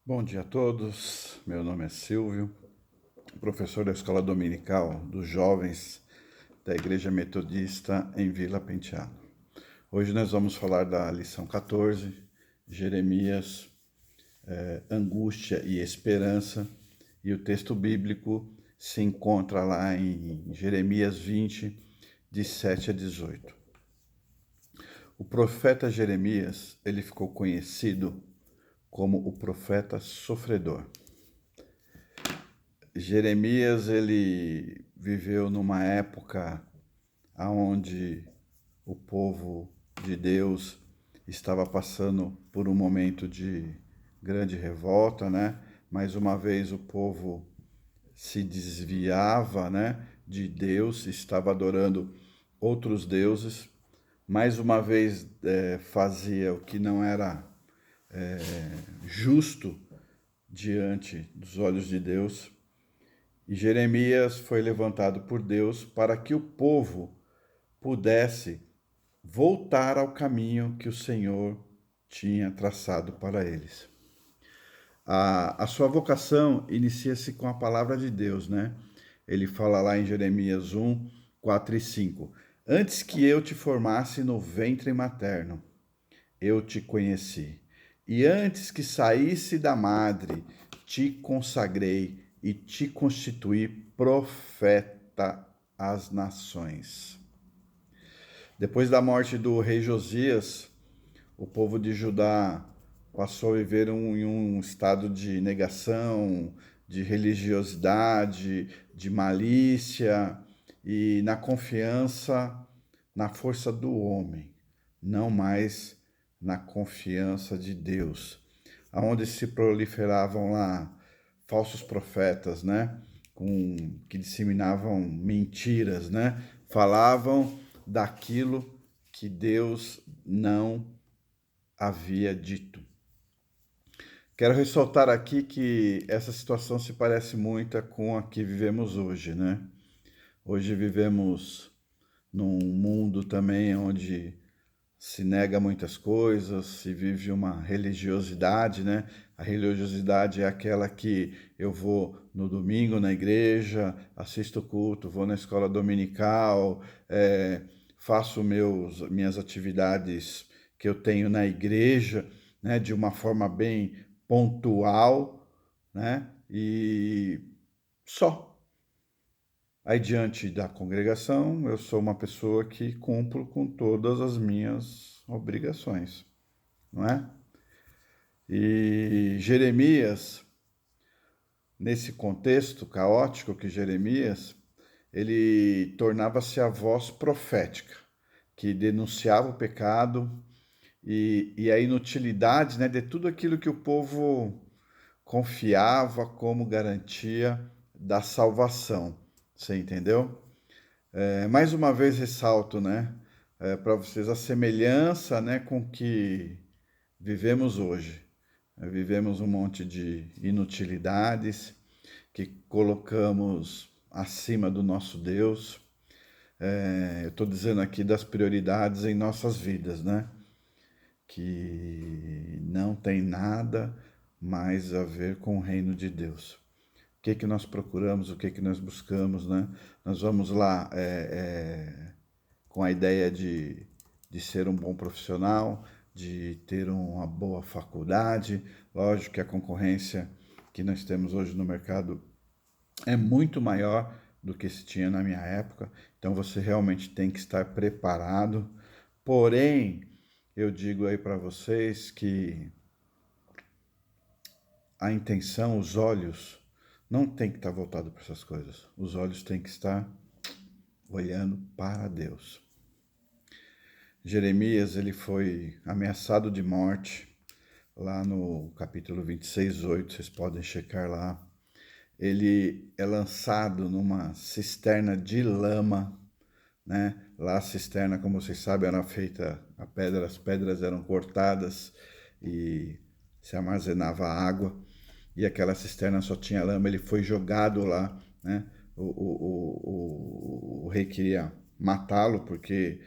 Bom dia a todos, meu nome é Silvio, professor da Escola Dominical dos Jovens da Igreja Metodista em Vila Penteado. Hoje nós vamos falar da lição 14, Jeremias, Angústia e Esperança, e o texto bíblico se encontra lá em Jeremias 20, de 7 a 18. O profeta Jeremias, ele ficou conhecido como o profeta sofredor. Jeremias, ele viveu numa época onde o povo de Deus estava passando por um momento de grande revolta, né? Mais uma vez o povo se desviava, né, de Deus, estava adorando outros deuses. Mais uma vez fazia o que não era justo diante dos olhos de Deus. E Jeremias foi levantado por Deus para que o povo pudesse voltar ao caminho que o Senhor tinha traçado para eles. A sua vocação inicia-se com a palavra de Deus, né? Ele fala lá em Jeremias 1, 4 e 5. Antes que eu te formasse no ventre materno, eu te conheci. E antes que saísse da madre, te consagrei e te constituí profeta às nações. Depois da morte do rei Josias, o povo de Judá passou a viver em um estado de negação, de religiosidade, de malícia e na confiança na força do homem, não mais na confiança de Deus, aonde se proliferavam lá falsos profetas, né, que disseminavam mentiras, né, falavam daquilo que Deus não havia dito. Quero ressaltar aqui que essa situação se parece muito com a que vivemos hoje, né? Hoje vivemos num mundo também onde se nega muitas coisas, se vive uma religiosidade, né? A religiosidade é aquela que eu vou no domingo na igreja, assisto o culto, vou na escola dominical, faço minhas atividades que eu tenho na igreja, né? De uma forma bem pontual, né? E só. Aí, diante da congregação, eu sou uma pessoa que cumpro com todas as minhas obrigações, não é? E Jeremias, nesse contexto caótico que Jeremias, ele tornava-se a voz profética, que denunciava o pecado e a inutilidade, né, de tudo aquilo que o povo confiava como garantia da salvação. Você entendeu? Mais uma vez ressalto, né, para vocês a semelhança, né, com que vivemos hoje. Vivemos um monte de inutilidades que colocamos acima do nosso Deus. Eu estou dizendo aqui das prioridades em nossas vidas, né? Que não tem nada mais a ver com o reino de Deus. O que nós procuramos, o que nós buscamos, né? Nós vamos lá com a ideia de ser um bom profissional, de ter uma boa faculdade. Lógico que a concorrência que nós temos hoje no mercado é muito maior do que se tinha na minha época, então você realmente tem que estar preparado. Porém, eu digo aí para vocês que a intenção, os olhos, não tem que estar voltado para essas coisas. Os olhos têm que estar olhando para Deus. Jeremias, ele foi ameaçado de morte, lá no capítulo 26, 8, vocês podem checar lá. Ele é lançado numa cisterna de lama, né? Lá a cisterna, como vocês sabem, era feita a pedra, as pedras eram cortadas e se armazenava água, e aquela cisterna só tinha lama. Ele foi jogado lá, né? O rei queria matá-lo porque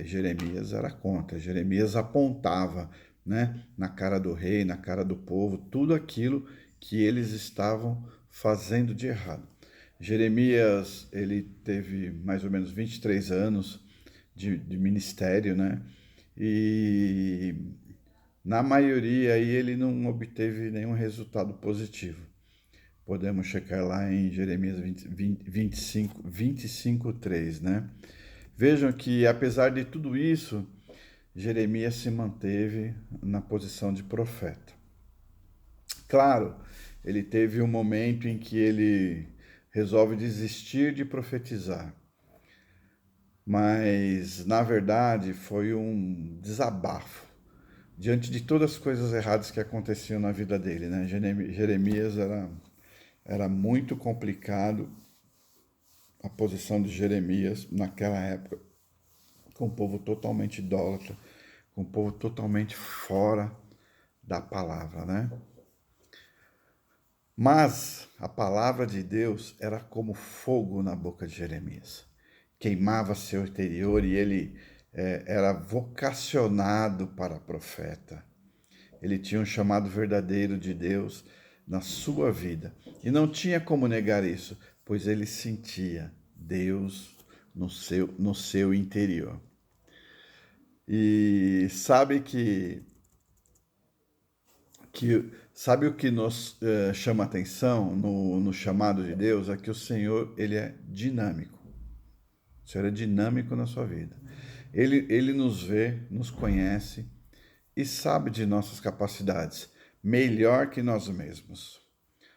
Jeremias era contra. Jeremias apontava, né? Na cara do rei, na cara do povo, tudo aquilo que eles estavam fazendo de errado. Jeremias, ele teve mais ou menos 23 anos de ministério, né? E na maioria aí ele não obteve nenhum resultado positivo. Podemos checar lá em Jeremias 25, 3, né? Vejam que apesar de tudo isso, Jeremias se manteve na posição de profeta. Claro, ele teve um momento em que ele resolve desistir de profetizar, mas na verdade foi um desabafo diante de todas as coisas erradas que aconteciam na vida dele, né? Jeremias era muito complicado a posição de Jeremias naquela época, com o povo totalmente idólatra, com o povo totalmente fora da palavra, né? Mas a palavra de Deus era como fogo na boca de Jeremias. Queimava seu interior e ele era vocacionado para profeta. Ele tinha um chamado verdadeiro de Deus na sua vida. E não tinha como negar isso, pois ele sentia Deus no seu interior. E sabe o que nos chama atenção no chamado de Deus? É que o Senhor, ele é dinâmico. O Senhor é dinâmico na sua vida. Ele nos vê, nos conhece e sabe de nossas capacidades, melhor que nós mesmos.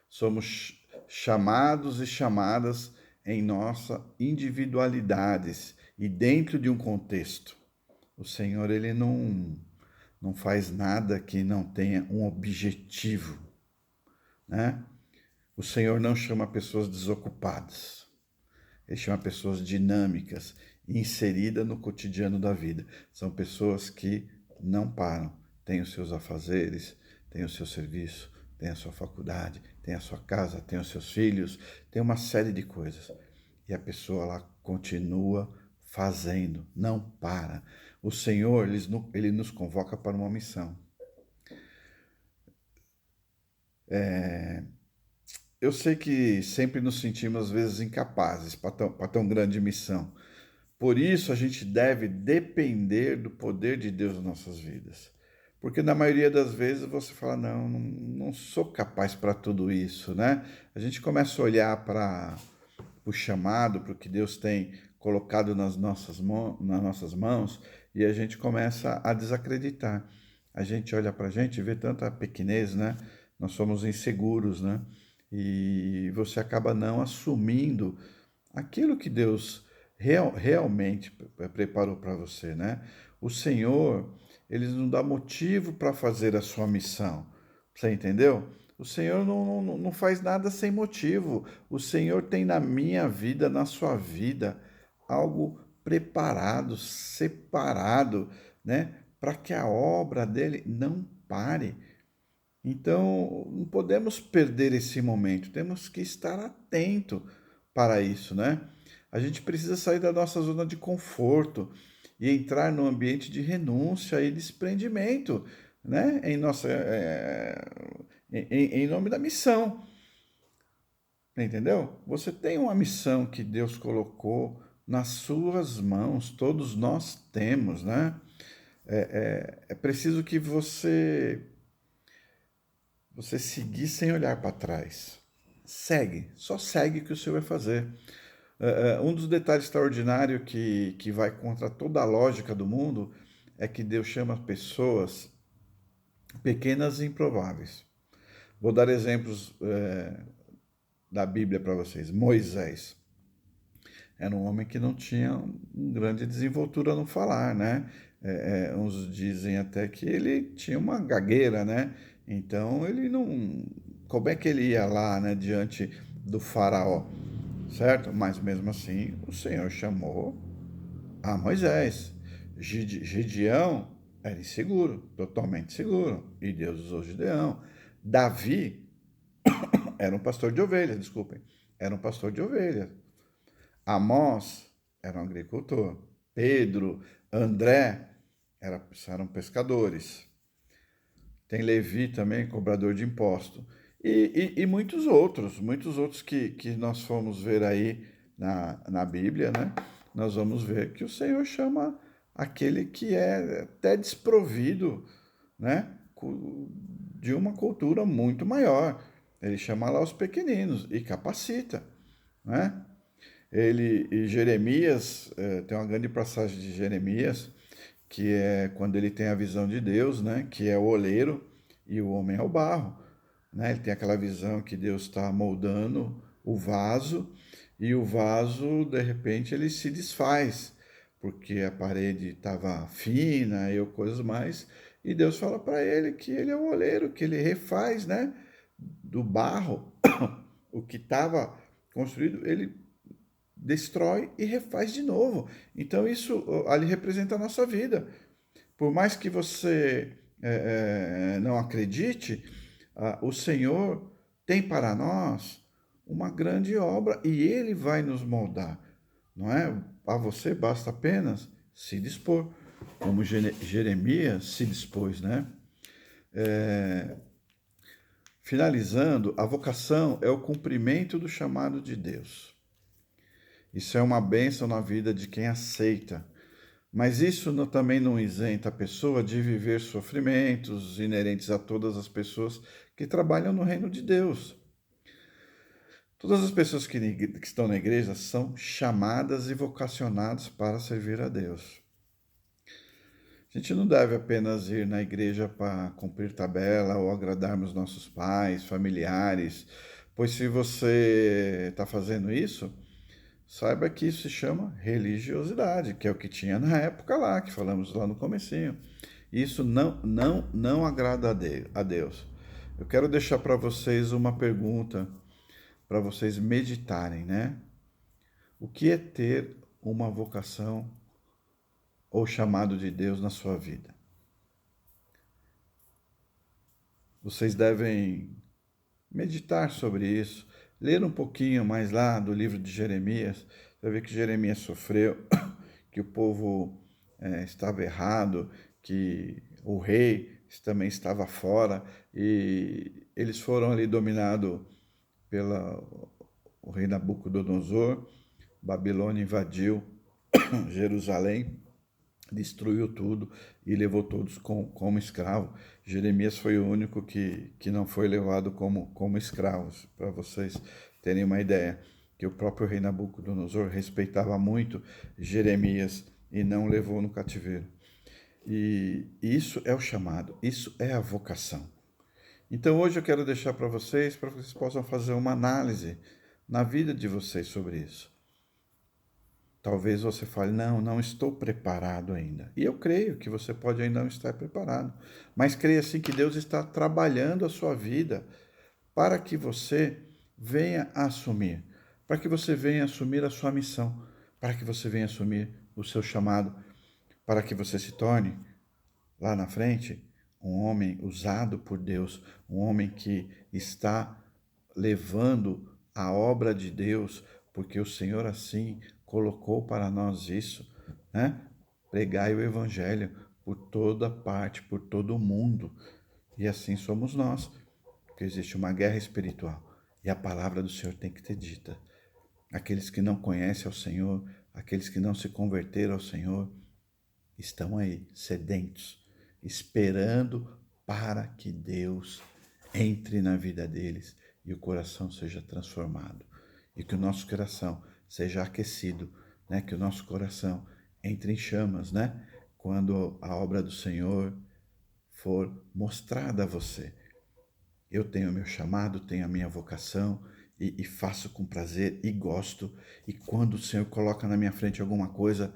Somos chamados e chamadas em nossa individualidades e dentro de um contexto. O Senhor, ele não faz nada que não tenha um objetivo, né? O Senhor não chama pessoas desocupadas. Ele chama pessoas dinâmicas, inseridas no cotidiano da vida. São pessoas que não param, têm os seus afazeres, têm o seu serviço, têm a sua faculdade, têm a sua casa, têm os seus filhos, tem uma série de coisas. E a pessoa lá continua fazendo, não para. O Senhor, ele nos convoca para uma missão. Eu sei que sempre nos sentimos, às vezes, incapazes para tão grande missão. Por isso, a gente deve depender do poder de Deus nas nossas vidas. Porque na maioria das vezes você fala, não sou capaz para tudo isso, né? A gente começa a olhar para o chamado, para o que Deus tem colocado nas nossas mãos, e a gente começa a desacreditar. A gente olha para a gente e vê tanta pequenez, né? Nós somos inseguros, né? E você acaba não assumindo aquilo que Deus realmente preparou para você, né? O Senhor, ele não dá motivo para fazer a sua missão. Você entendeu? O Senhor não faz nada sem motivo. O Senhor tem na minha vida, na sua vida, algo preparado, separado, né? Para que a obra dele não pare. Então, não podemos perder esse momento, temos que estar atento para isso, né? A gente precisa sair da nossa zona de conforto e entrar num ambiente de renúncia e desprendimento, né? Em nome da missão, entendeu? Você tem uma missão que Deus colocou nas suas mãos, todos nós temos, né? É preciso que você seguir sem olhar para trás. Segue, só segue o que o Senhor vai fazer. Um dos detalhes extraordinários que vai contra toda a lógica do mundo é que Deus chama pessoas pequenas e improváveis. Vou dar exemplos da Bíblia para vocês. Moisés era um homem que não tinha grande desenvoltura no falar, né? Uns dizem até que ele tinha uma gagueira, né? Então ele não. Como é que ele ia lá, né, diante do faraó, certo? Mas mesmo assim, o Senhor chamou a Moisés. Gideão era inseguro, totalmente seguro, e Deus usou Gideão. Davi era um pastor de ovelhas, desculpem, era um pastor de ovelhas. Amós era um agricultor. Pedro, André eram pescadores. tem Levi também, cobrador de imposto, e muitos outros que nós fomos ver aí na Bíblia, né? Nós vamos ver que o Senhor chama aquele que é até desprovido, né? De uma cultura muito maior. Ele chama lá os pequeninos e capacita, né? E Jeremias, tem uma grande passagem de Jeremias, que é quando ele tem a visão de Deus, né? Que é o oleiro e o homem é o barro, né? Ele tem aquela visão que Deus está moldando o vaso e o vaso, de repente, ele se desfaz, porque a parede estava fina e coisas mais, e Deus fala para ele que ele é o oleiro, que ele refaz, né? Do barro, o que estava construído, ele destrói e refaz de novo. Então isso ali representa a nossa vida. Por mais que você não acredite, o Senhor tem para nós uma grande obra e Ele vai nos moldar, não é? A você basta apenas se dispor, como Jeremias se dispôs, né? Finalizando, a vocação é o cumprimento do chamado de Deus. Isso é uma bênção na vida de quem aceita. Mas isso também não isenta a pessoa de viver sofrimentos inerentes a todas as pessoas que trabalham no reino de Deus. Todas as pessoas que estão na igreja são chamadas e vocacionadas para servir a Deus. A gente não deve apenas ir na igreja para cumprir tabela ou agradarmos nossos pais, familiares, pois se você está fazendo isso, saiba que isso se chama religiosidade, que é o que tinha na época lá, que falamos lá no comecinho. Isso não agrada a Deus. Eu quero deixar para vocês uma pergunta para vocês meditarem, né? O que é ter uma vocação ou chamado de Deus na sua vida? Vocês devem meditar sobre isso, ler um pouquinho mais lá do livro de Jeremias, você vai ver que Jeremias sofreu, que o povo estava errado, que o rei também estava fora e eles foram ali dominados pelo rei Nabucodonosor. Babilônia invadiu Jerusalém, destruiu tudo e levou todos como escravo. Jeremias foi o único que não foi levado como escravos, para vocês terem uma ideia, que o próprio rei Nabucodonosor respeitava muito Jeremias e não levou no cativeiro. E isso é o chamado, isso é a vocação. Então hoje eu quero deixar para vocês possam fazer uma análise na vida de vocês sobre isso. Talvez você fale, não estou preparado ainda. E eu creio que você pode ainda não estar preparado. Mas creia assim que Deus está trabalhando a sua vida para que você venha a assumir. Para que você venha assumir a sua missão. Para que você venha assumir o seu chamado. Para que você se torne, lá na frente, um homem usado por Deus. Um homem que está levando a obra de Deus, porque o Senhor assim colocou para nós isso, né? Pregai o evangelho por toda parte, por todo o mundo. E assim somos nós, porque existe uma guerra espiritual e a palavra do Senhor tem que ser dita. Aqueles que não conhecem ao Senhor, aqueles que não se converteram ao Senhor, estão aí, sedentos, esperando para que Deus entre na vida deles e o coração seja transformado. E que o nosso coração seja aquecido, né? Que o nosso coração entre em chamas, né? Quando a obra do Senhor for mostrada a você. Eu tenho o meu chamado, tenho a minha vocação e faço com prazer e gosto. E quando o Senhor coloca na minha frente alguma coisa,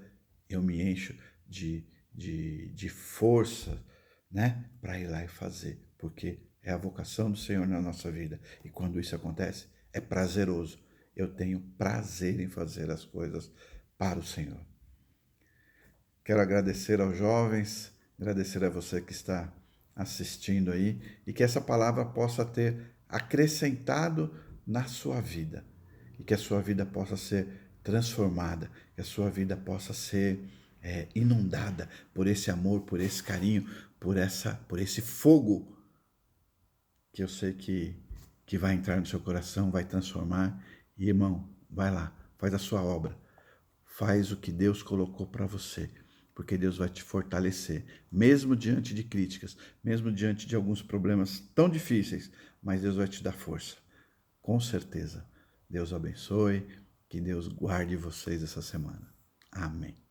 eu me encho de força, né? Para ir lá e fazer, porque é a vocação do Senhor na nossa vida. E quando isso acontece, é prazeroso. Eu tenho prazer em fazer as coisas para o Senhor. Quero agradecer aos jovens, agradecer a você que está assistindo aí e que essa palavra possa ter acrescentado na sua vida e que a sua vida possa ser transformada, que a sua vida possa ser inundada por esse amor, por esse carinho, por esse fogo que eu sei que vai entrar no seu coração, vai transformar. E, irmão, vai lá, faz a sua obra. Faz o que Deus colocou para você, porque Deus vai te fortalecer, mesmo diante de críticas, mesmo diante de alguns problemas tão difíceis, mas Deus vai te dar força, com certeza. Deus abençoe, que Deus guarde vocês essa semana. Amém.